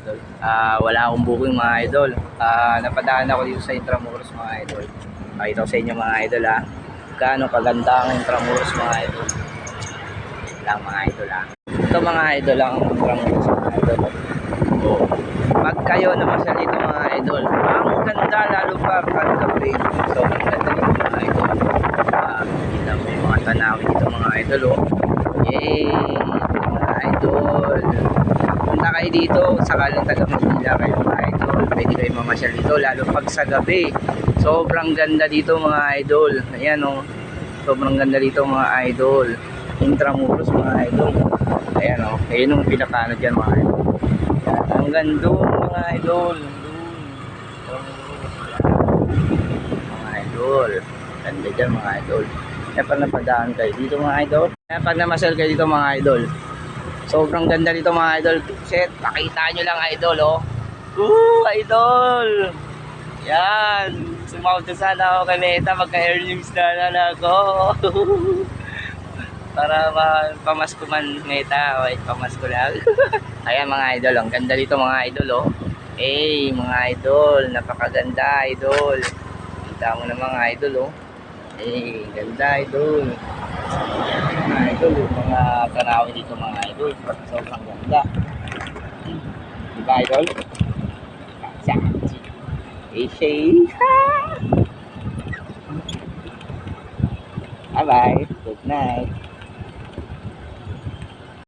idol. Wala akong booking mga idol. Napadaan ako dito sa Intramuros mga idol. Pakita ko sa inyo mga idol gaano kaganda ang Intramuros mga idol. Lang mga idol Ito mga idol ang Intramuros mga idol. Pag kayo naman dito mga idol, ang ganda lalo pa paggabi. So ang ganda dito mga idol. Kita mo yung mga tanawin dito mga idol Yay! Mga idol. Punta kayo dito, sakalang taga Manila kayo mga idol. Pwede kayo mamasyal dito lalo pag sa gabi. Sobrang ganda dito mga idol. Ayan sobrang ganda dito mga idol. Intramuros mga idol. Ayan ayun yung pinakano dyan mga idol. Ang ganda mga idol. Mga idol. Ganda dyan mga idol. Kaya pag napadaan kayo dito mga idol. Kaya pag namasyal kayo dito mga idol. Sobrang ganda dito mga idol. Set, pakita nyo lang idol idol. Yan. Sumawag na sana ako kay Meta. Magka-earnings na ako. Para pamasko man Meta. Okay, pamasko lang. Ayan mga idol. Ang ganda dito mga idol mga idol. Napakaganda idol. Kita mo na mga idol ganda idol. Mga idol, mga tanawin dito mga idol. Sobrang ganda. Diba idol? Bye bye. Good night.